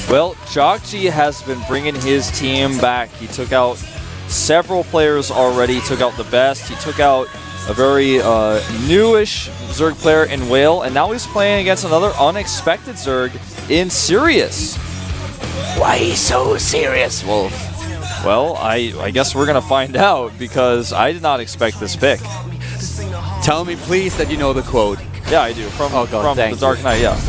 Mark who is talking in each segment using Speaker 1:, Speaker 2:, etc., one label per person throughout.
Speaker 1: Well, Jokji has been bringing his team back. He took out several players already, took out the best. He took out a very newish Zerg player in Whale, and now he's playing against another unexpected Zerg in Sirius.
Speaker 2: Why so serious, Wolf?
Speaker 1: Well, I guess we're going to find out, because I did not expect this pick.
Speaker 2: Tell me, please, that you know the quote.
Speaker 1: Yeah, I do. From The Dark Knight, yeah.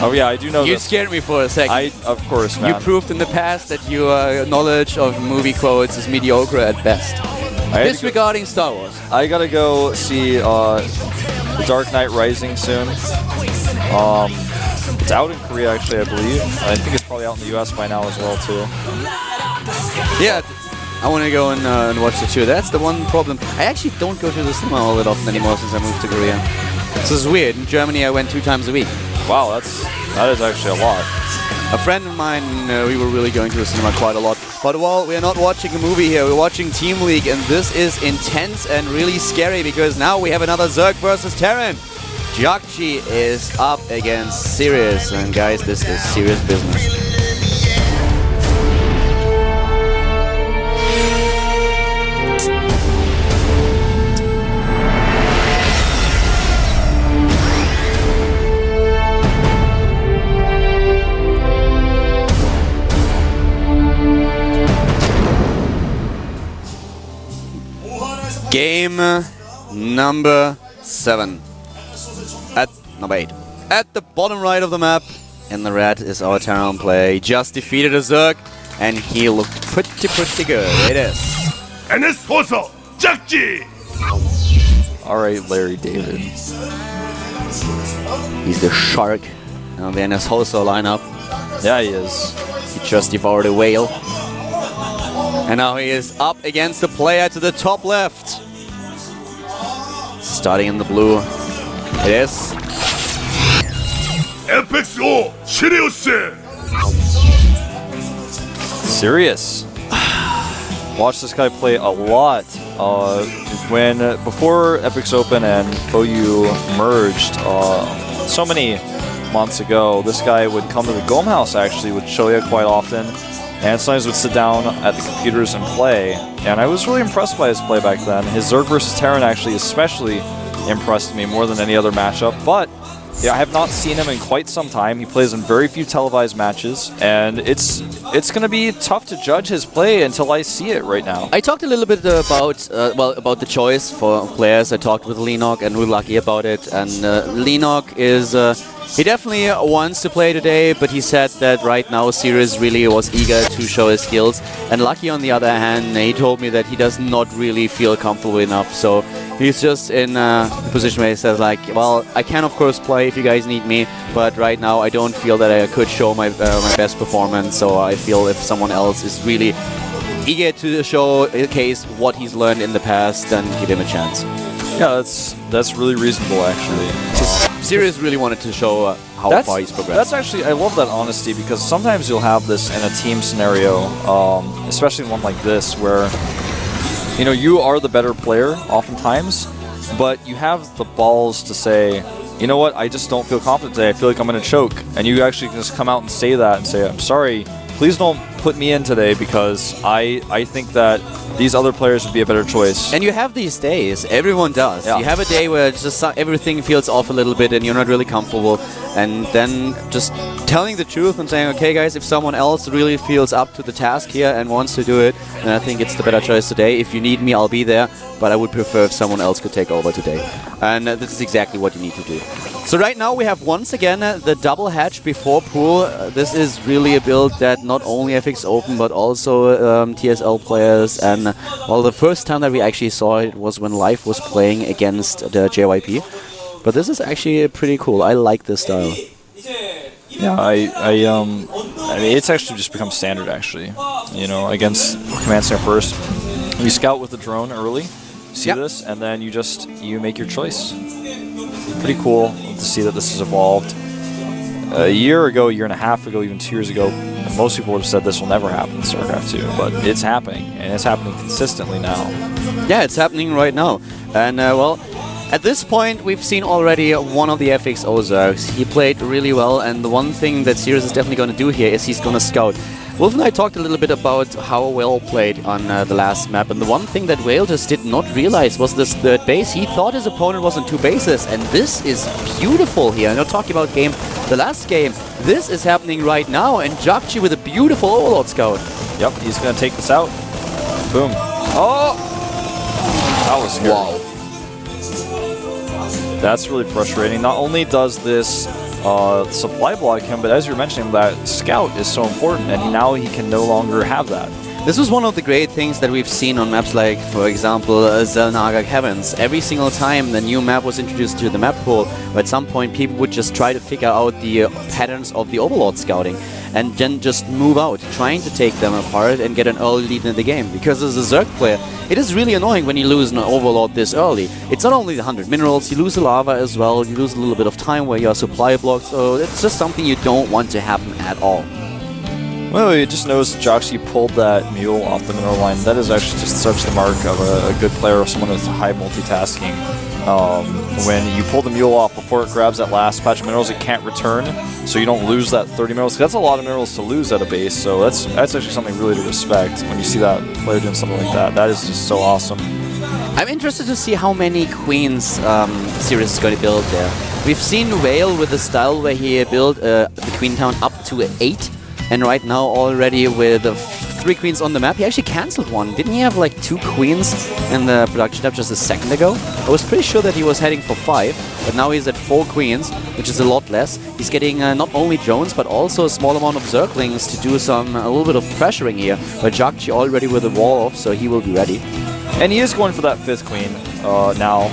Speaker 1: Oh, yeah, I do know
Speaker 2: You
Speaker 1: this.
Speaker 2: scared me for a second.
Speaker 1: Of course, man.
Speaker 2: You proved in the past that your knowledge of movie quotes is mediocre at best. Disregarding Star Wars.
Speaker 1: I gotta go see The Dark Knight Rising soon. It's out in Korea, actually, I believe. I think it's probably out in the US by now as well, too.
Speaker 2: Yeah, I want to go and watch the two. That's the one problem. I actually don't go to the cinema all that often anymore since I moved to Korea. This is weird. In Germany, I went 2 times a week.
Speaker 1: Wow, that is actually a lot.
Speaker 2: A friend of mine, we were really going to the cinema quite a lot. But well, we're not watching a movie here, we're watching Team League, and this is intense and really scary because now we have another Zerg versus Terran. Jokji is up against Sirius, and guys, this is serious business. Game number 7. Number 8. At the bottom right of the map, in the red, is our Terran player. He just defeated a Zerg, and he looked pretty good. It is.
Speaker 3: NS Hoso, Jokji!
Speaker 1: Alright, Larry David.
Speaker 2: He's the shark on the NS Hoso lineup.
Speaker 1: Yeah, he is.
Speaker 2: He just devoured a whale. And now he is up against the player to the top left. Starting in the blue, it is
Speaker 3: FXO, Sirius!
Speaker 1: Sirius. Watched this guy play a lot. Before FXOpen and FOU merged, so many months ago, this guy would come to the GOM house, actually, with Shoya quite often. And sometimes would sit down at the computers and play. And I was really impressed by his play back then. His Zerg versus Terran actually especially impressed me more than any other matchup. But yeah, I have not seen him in quite some time. He plays in very few televised matches. And it's going to be tough to judge his play until I see it right now.
Speaker 2: I talked a little bit about about the choice for players. I talked with Lenok and with Lucky about it. And Lenok is... he definitely wants to play today, but he said that right now Sirius really was eager to show his skills. And Lucky, on the other hand, he told me that he does not really feel comfortable enough. So he's just in a position where he says, like, well, I can of course play if you guys need me, but right now I don't feel that I could show my best performance. So I feel if someone else is really eager to showcase what he's learned in the past, then give him a chance.
Speaker 1: Yeah, that's really reasonable, actually.
Speaker 2: Sirius really wanted to show how far he's progressed.
Speaker 1: That's actually, I love that honesty, because sometimes you'll have this in a team scenario, especially one like this, where you are the better player oftentimes, but you have the balls to say, you know what, I just don't feel confident today, I feel like I'm going to choke. And you actually can just come out and say that and say, I'm sorry, please don't put me in today because I think that these other players would be a better choice.
Speaker 2: And you have these days, everyone does.
Speaker 1: Yeah.
Speaker 2: You have a day where just everything feels off a little bit and you're not really comfortable, and then just telling the truth and saying, okay guys, if someone else really feels up to the task here and wants to do it, then I think it's the better choice today. If you need me, I'll be there, but I would prefer if someone else could take over today. And this is exactly what you need to do. So right now we have once again the double hatch before pool. This is really a build that not only FXOpen but also TSL players, and well, the first time that we actually saw it was when Live was playing against the JYP. But this is actually pretty cool. I like this style.
Speaker 1: Yeah, I mean, it's actually just become standard, actually. Against Command Center first, you scout with the drone early, see this, and then you make your choice. Pretty cool to see that this has evolved. A year ago, a year and a half ago, even 2 years ago, most people would have said this will never happen in StarCraft 2, but it's happening, and it's happening consistently now.
Speaker 2: Yeah, it's happening right now. And well, At this point, we've seen already one of the FXO Zergs. He played really well, and the one thing that Sirius is definitely going to do here is he's going to scout. Wolf and I talked a little bit about how Whale played on the last map, and the one thing that Whale just did not realize was this third base. He thought his opponent was on 2 bases, and this is beautiful here. I'm not talking about the last game. This is happening right now, and Jakji with a beautiful Overlord scout.
Speaker 1: Yep, he's going to take this out. Boom. Oh! That was scary.
Speaker 2: Wow.
Speaker 1: That's really frustrating. Not only does this supply block him, but as you're mentioning, that scout is so important, and now he can no longer have that.
Speaker 2: This was one of the great things that we've seen on maps like, for example, Zelnaga Caverns. Every single time the new map was introduced to the map pool, at some point people would just try to figure out the patterns of the Overlord scouting and then just move out, trying to take them apart and get an early lead in the game. Because as a Zerg player, it is really annoying when you lose an Overlord this early. It's not only the 100 minerals, you lose the lava as well, you lose a little bit of time where your supply blocks, so it's just something you don't want to happen at all.
Speaker 1: Well, you just noticed Jakji pulled that mule off the mineral line. That is actually just such the mark of a good player, someone with high multitasking. When you pull the mule off before it grabs that last patch of minerals, it can't return, so you don't lose that 30 minerals. That's a lot of minerals to lose at a base, so that's actually something really to respect when you see that player doing something like that. That is just so awesome.
Speaker 2: I'm interested to see how many queens Sirius is going to build there. We've seen Whale with a style where he built the queen count up to 8. And right now already with 3 queens on the map, he actually cancelled one. Didn't he have like 2 queens in the production tab just a second ago? I was pretty sure that he was heading for 5, but now he's at 4 queens, which is a lot less. He's getting not only drones, but also a small amount of Zerglings to do a little bit of pressuring here. But Jakji already with the wall off, so he will be ready.
Speaker 1: And he is going for that 5th queen now.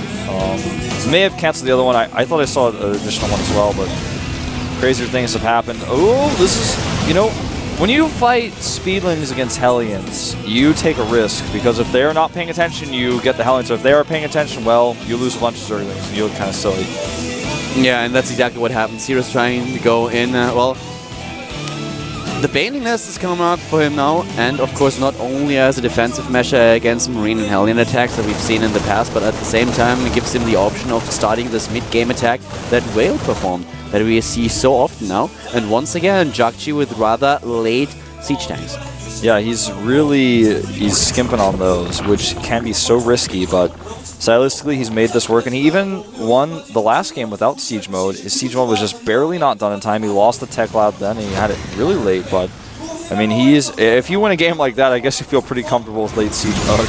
Speaker 1: May have cancelled the other one. I thought I saw an additional one as well, but crazier things have happened. Oh, this is... You know, when you fight Speedlings against Hellions, you take a risk, because if they're not paying attention, you get the Hellions. So if they are paying attention, well, you lose a bunch of Zerglings, and you look kind of silly.
Speaker 2: Yeah, and that's exactly what happens. Hero's trying to go in, well... The Baneling Nest is coming out for him now, and of course not only as a defensive measure against Marine and Hellion attacks that we've seen in the past, but at the same time it gives him the option of starting this mid-game attack that Whale performed, that we see so often now. And once again, Jakji with rather late siege tanks.
Speaker 1: Yeah, he's skimping on those, which can be so risky, but stylistically he's made this work, and he even won the last game without siege mode. His siege mode was just barely not done in time. He lost the tech lab then, and he had it really late, but I mean, if you win a game like that, I guess you feel pretty comfortable with late siege mode.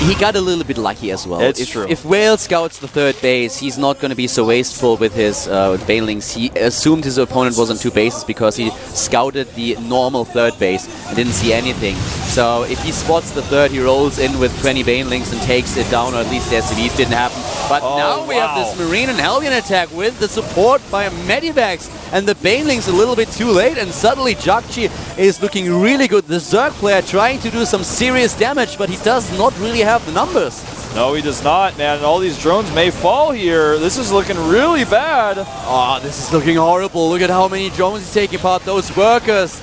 Speaker 2: He got a little bit lucky as well.
Speaker 1: It's true.
Speaker 2: If Whale scouts the 3rd base, he's not going to be so wasteful with his Banelings. He assumed his opponent was on 2 bases because he scouted the normal 3rd base and didn't see anything. So if he spots the 3rd, he rolls in with 20 Banelings and takes it down, or at least the SCVs didn't happen. But now we have this Marine and Hellion attack with the support by Medivacs, and the Banelings a little bit too late, and suddenly Jakji is looking really good. The Zerg player trying to do some serious damage, but he does not really have the numbers.
Speaker 1: No, he does not, man. And all these drones may fall here. This is looking really bad.
Speaker 2: Oh, this is looking horrible. Look at how many drones he's taking apart. Those workers,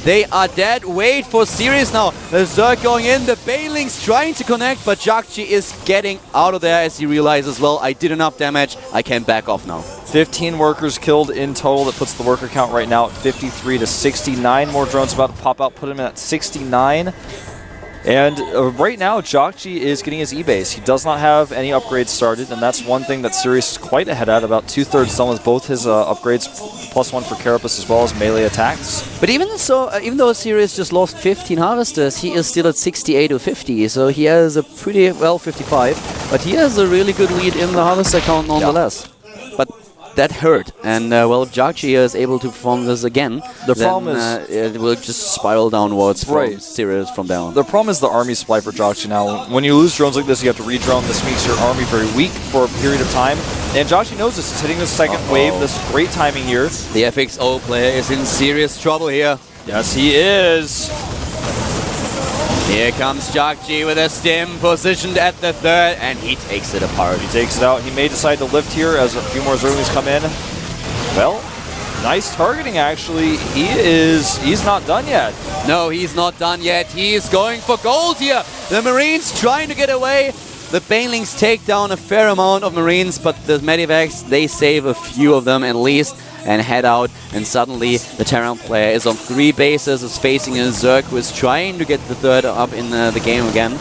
Speaker 2: they are dead. Wait for Sirius now. The Zerg going in. The Banelings trying to connect, but Jakji is getting out of there as he realizes, well, I did enough damage. I can back off now.
Speaker 1: 15 workers killed in total. That puts the worker count right now at 53 to 69. More drones about to pop out, put him at 69. And right now, Jakji is getting his E-base. He does not have any upgrades started, and that's one thing that Sirius is quite ahead at. About 2/3 done with both his upgrades, +1 for Carapace as well as melee attacks.
Speaker 2: But even so, even though Sirius just lost 15 harvesters, he is still at 68 or 50. So he has a pretty, well, 55. But he has a really good lead in the harvester count nonetheless. Yeah. But that hurt, and well, if Jakji is able to perform this again,
Speaker 1: the problem is
Speaker 2: it will just spiral downwards from Sirius from down.
Speaker 1: The problem is the army supply for Jakji now. When you lose drones like this, you have to re-drone. This makes your army very weak for a period of time, and Jakji knows this. He's hitting the second wave. This great timing here.
Speaker 2: The FXO player is in serious trouble here.
Speaker 1: Yes, he is.
Speaker 2: Here comes Jakji with a stim positioned at the 3rd, and he takes it apart.
Speaker 1: He takes it out. He may decide to lift here as a few more Zerglings come in. Well, nice targeting, actually. He's not done yet.
Speaker 2: No, he's not done yet. He's going for gold here. The Marines trying to get away. The Banelings take down a fair amount of Marines, but the Medivacs, they save a few of them at least and head out, and suddenly the Terran player is on 3 bases, is facing a Zerg who is trying to get the 3rd up in the game again.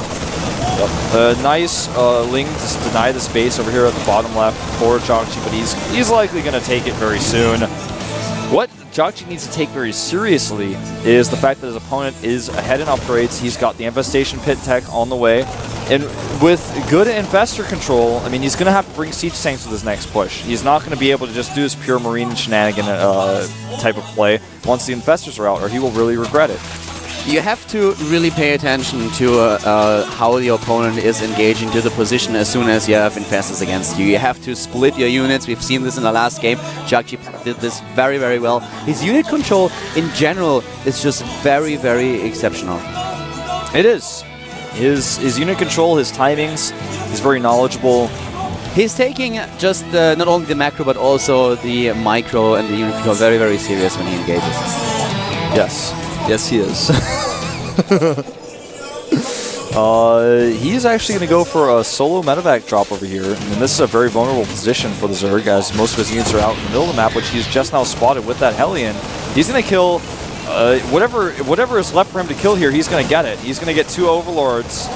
Speaker 1: Nice Ling to deny the space over here at the bottom left for Jokchi, but he's likely going to take it very soon. What Jokchi needs to take very seriously is the fact that his opponent is ahead in upgrades. He's got the Infestation Pit tech on the way. And with good Infestor control, I mean, he's going to have to bring Siege Tanks with his next push. He's not going to be able to just do his pure Marine shenanigan type of play once the Infestors are out, or he will really regret it.
Speaker 2: You have to really pay attention to how the opponent is engaging to the position as soon as you have Infestors against you. You have to split your units. We've seen this in the last game. Jokchi did this very, very well. His unit control in general is just very, very exceptional.
Speaker 1: It is. His unit control, his timings, he's very knowledgeable.
Speaker 2: He's taking just not only the macro but also the micro and the unit control very, very serious when he engages.
Speaker 1: Yes. Yes, he is. He's actually going to go for a solo medevac drop over here. And this is a very vulnerable position for the Zerg, as most of his units are out in the middle of the map, which he's just now spotted with that Hellion. He's going to kill whatever is left for him to kill here. He's going to get it. He's going to get 2 Overlords.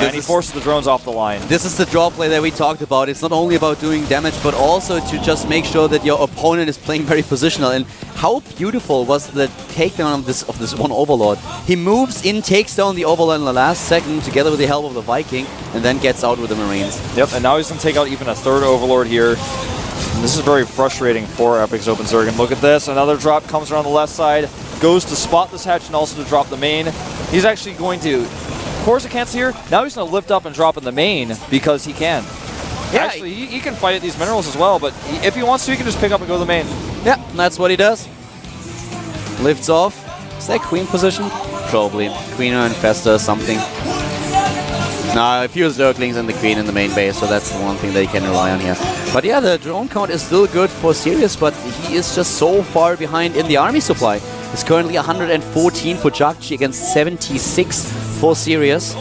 Speaker 1: And he forces the drones off the line.
Speaker 2: This is the draw play that we talked about. It's not only about doing damage, but also to just make sure that your opponent is playing very positional. And how beautiful was the takedown of this one Overlord. He moves in, takes down the Overlord in the last second, together with the help of the Viking, and then gets out with the Marines.
Speaker 1: Yep, and now he's going to take out even a 3rd Overlord here. And this is very frustrating for FXOpen Zerg. And look at this, another drop comes around the left side, goes to spot this hatch and also to drop the main. He's actually going to... Corsicant's here. Now he's going to lift up and drop in the main because he can. Yeah, actually, he can fight at these minerals as well, but if he wants to, he can just pick up and go to the main.
Speaker 2: Yeah, that's what he does. Lifts off. Is that Queen position? Probably. Queen or Infestor, something. No, a few Zerglings and the Queen in the main base, so that's the one thing that he can rely on here. But yeah, the drone count is still good for Sirius, but he is just so far behind in the army supply. It's currently 114 for Jokchi against 76 for Sirius.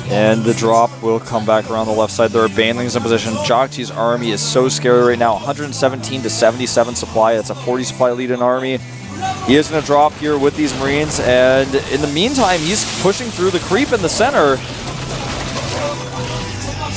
Speaker 1: And the drop will come back around the left side. There are Banelings in position. Jokchi's army is so scary right now. 117 to 77 supply. That's a 40 supply lead in army. He is going to drop here with these Marines, and in the meantime, he's pushing through the creep in the center.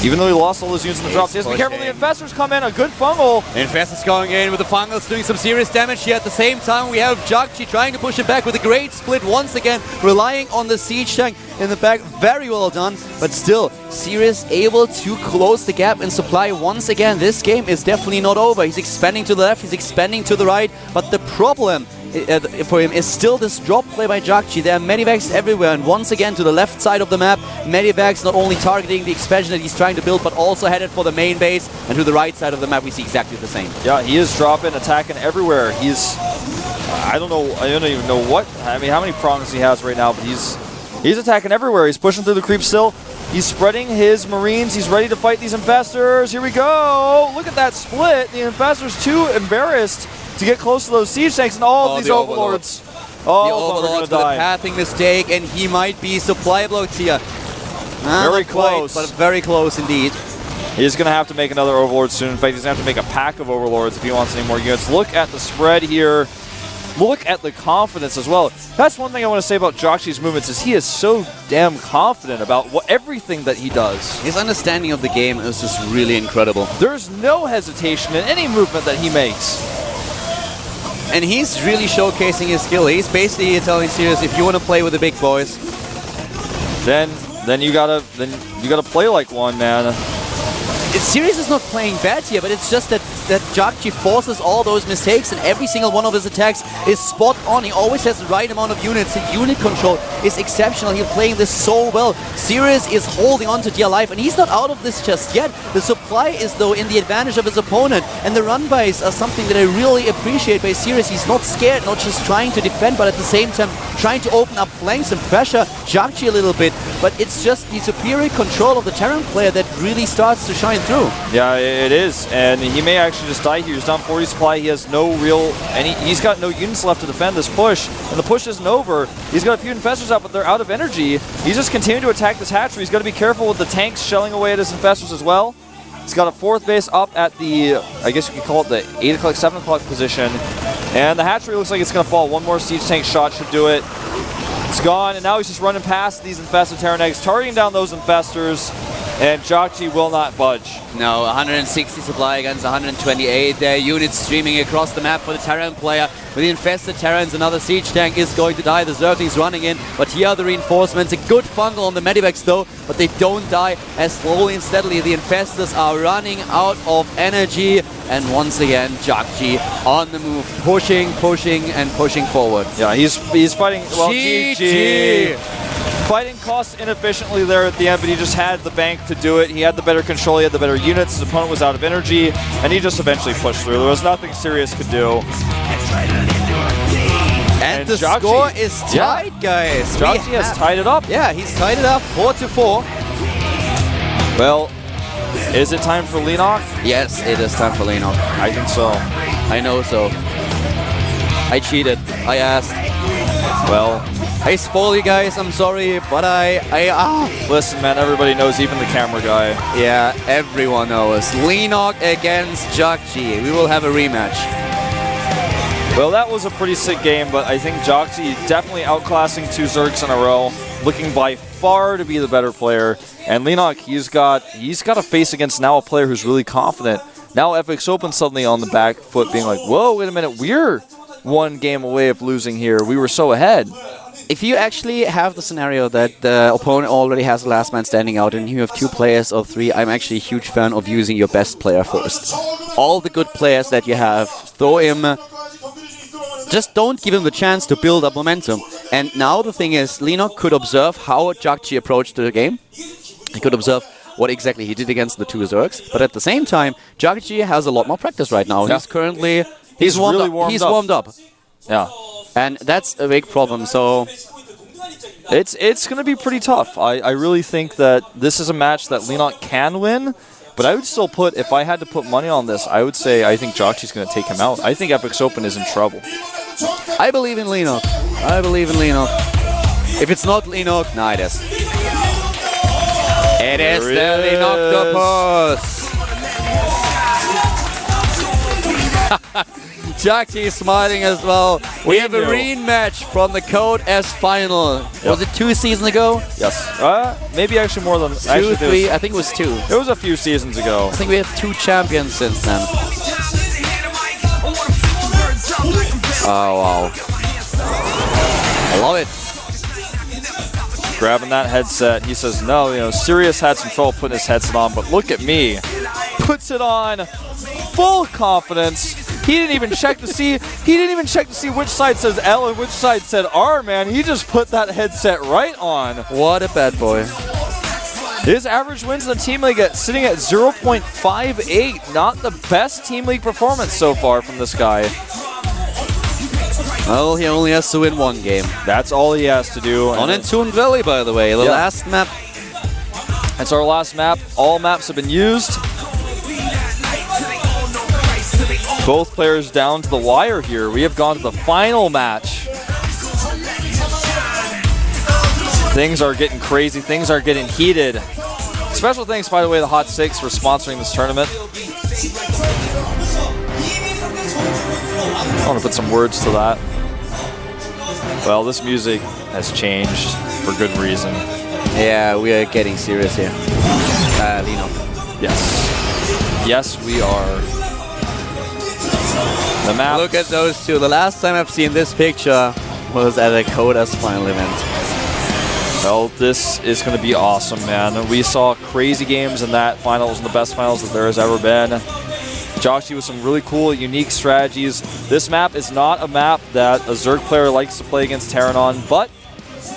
Speaker 1: Even though he lost all his units in the drops, he has to be careful. The Infestors come in, a good fungal.
Speaker 2: Infestors going in with the fungals, doing some serious damage here. At the same time, we have Jokchi trying to push it back with a great split once again, relying on the siege tank in the back. Very well done, but still, Sirius able to close the gap in supply once again. This game is definitely not over. He's expanding to the left, he's expanding to the right, but the problem for him is still this drop play by Jokchi. There are Medivacs everywhere, and once again to the left side of the map, Medivacs not only targeting the expansion that he's trying to build, but also headed for the main base, and to the right side of the map we see exactly the same.
Speaker 1: Yeah, he is dropping, attacking everywhere. He's, I don't even know what, I mean, how many prongs he has right now, but he's attacking everywhere. He's pushing through the creep still. He's spreading his Marines. He's ready to fight these Infestors. Here we go. Look at that split. The Infestors too embarrassed to get close to those siege tanks, and all of these Overlords. Oh,
Speaker 2: the Overlords with a pathing mistake, and he might be supply blocked here.
Speaker 1: Very close.
Speaker 2: But very close indeed.
Speaker 1: He's going to have to make another Overlord soon. In fact, he's going to have to make a pack of Overlords if he wants any more units. Look at the spread here. Look at the confidence as well. That's one thing I want to say about Jokchi's movements is he is so damn confident about everything that he does.
Speaker 2: His understanding of the game is just really incredible.
Speaker 1: There's no hesitation in any movement that he makes.
Speaker 2: And he's really showcasing his skill. He's basically telling Sirius, if you want to play with the big boys,
Speaker 1: then you gotta play like one, man.
Speaker 2: Sirius is not playing bad here, but it's just that Jokchi forces all those mistakes, and every single one of his attacks is spot on. He always has the right amount of units. The unit control is exceptional. He's playing this so well. Sirius is holding on to dear life, and he's not out of this just yet. The supply is, though, in the advantage of his opponent, and the run bys are something that I really appreciate by Sirius. He's not scared, not just trying to defend, but at the same time trying to open up flanks and pressure Jokchi a little bit. But it's just the superior control of the Terran player that really starts to shine through.
Speaker 1: Yeah, it is, and he may actually actually just die here. He's down 40 supply. He has no real he's got no units left to defend this push, and the push isn't over. He's got a few infestors out, but they're out of energy. He's just continuing to attack this hatchery. He's got to be careful with the tanks shelling away at his infestors as well. He's got a 4th base up at the, I guess you could call it the 8 o'clock, 7 o'clock position. And the hatchery looks like it's going to fall. One more siege tank shot should do it. It's gone, and now he's just running past these infested Terran eggs, targeting down those infestors, and Jockji will not budge.
Speaker 2: No, 160 supply against 128. Their units streaming across the map for the Terran player. With the infested Terrans, another siege tank is going to die. The Zerglings running in, but here are the reinforcements. A good fungal on the medivacs though, but they don't die as slowly and steadily. The infestors are running out of energy, and once again, Jockji on the move, pushing, and pushing forward.
Speaker 1: Yeah, he's fighting, well, GG. Fighting costs inefficiently there at the end, but he just had the bank to do it. He had the better control, he had the better units. His opponent was out of energy, and he just eventually pushed through. There was nothing Sirius could do.
Speaker 2: And the score is tied, guys.
Speaker 1: Jockji has tied it up.
Speaker 2: Yeah, he's tied it up 4-4.
Speaker 1: Well, is it time for Lenok?
Speaker 2: Yes, it is time for Lenok.
Speaker 1: I think so.
Speaker 2: I know so. I cheated. I asked.
Speaker 1: Well,
Speaker 2: I spoil you guys, I'm sorry, but
Speaker 1: listen, man, everybody knows, even the camera guy.
Speaker 2: Yeah, everyone knows. Lenok against Jockji. We will have a rematch.
Speaker 1: Well, that was a pretty sick game, but I think Jockji definitely outclassing 2 Zergs in a row, looking by far to be the better player. And Lenok, he's got a face against now a player who's really confident. Now FXOpen suddenly on the back foot, being like, whoa, wait a minute, we're 1 game away of losing here. We were so ahead.
Speaker 2: If you actually have the scenario that the opponent already has the last man standing out and you have 2 players or 3, I'm actually a huge fan of using your best player first. All the good players that you have, throw him. Just don't give him the chance to build up momentum. And now the thing is, Lenok could observe how Jockji approached the game. He could observe what exactly he did against the 2 Zergs. But at the same time, Jockji has a lot more practice right now. Yeah. He's currently... He's warmed up.
Speaker 1: Yeah.
Speaker 2: And that's a big problem, so...
Speaker 1: It's going to be pretty tough. I really think that this is a match that Lenok can win, but I would still put, if I had to put money on this, I would say I think Jockji's going to take him out. I think FXOpen is in trouble.
Speaker 2: I believe in Lenok. I believe in Lenok. If it's not Lenok, nah, it is. It is the Lenoctopus! Jockji is smiling as well. We have a rematch from the Code S final. Yep. Was it 2 seasons ago?
Speaker 1: Yes. Maybe actually more than...
Speaker 2: 2, 3, I think it was 2.
Speaker 1: It was a few seasons ago.
Speaker 2: I think we have 2 champions since then. Oh, wow. I love it.
Speaker 1: Grabbing that headset. He says, no, Sirius had some trouble putting his headset on, but look at me. Puts it on. Full confidence. He didn't even check to see. He didn't even check to see which side says L and which side said R. Man, he just put that headset right on.
Speaker 2: What a bad boy.
Speaker 1: His average wins in the team league sitting at 0.58. Not the best team league performance so far from this guy.
Speaker 2: Well, he only has to win 1 game.
Speaker 1: That's all he has to do.
Speaker 2: On Entombed Valley, by the way, the last map.
Speaker 1: That's our last map. All maps have been used. Both players down to the wire here. We have gone to the final match. Things are getting crazy. Things are getting heated. Special thanks, by the way, to Hot 6 for sponsoring this tournament. I want to put some words to that. Well, this music has changed for good reason.
Speaker 2: Yeah, we are getting serious here. Lino.
Speaker 1: Yes. Yes, we are. The map.
Speaker 2: Look at those 2. The last time I've seen this picture was at a Coda's final event.
Speaker 1: Well, this is going to be awesome, man. We saw crazy games in that finals, and the best finals that there has ever been. Jockji with some really cool, unique strategies. This map is not a map that a Zerg player likes to play against Terran on, but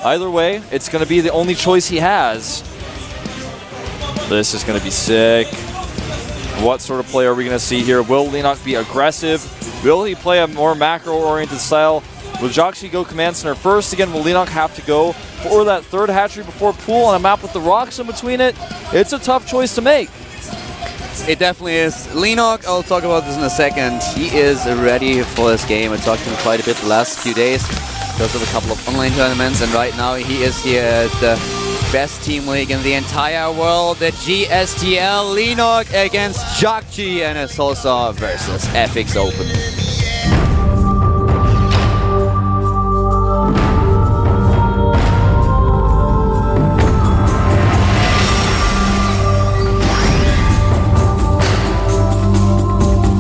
Speaker 1: either way, it's going to be the only choice he has. This is going to be sick. What sort of play are we going to see here? Will Lenok be aggressive? Will he play a more macro-oriented style? Will Jockji go command center first? Again, will Lenok have to go for that 3rd hatchery before pool on a map with the rocks in between it? It's a tough choice to make.
Speaker 2: It definitely is. Lenok, I'll talk about this in a second. He is ready for this game. I talked to him quite a bit the last few days because of a couple of online tournaments, and right now he is here at the best team league in the entire world, the GSTL. Lenok against Jakji and Sosa versus FXOpen.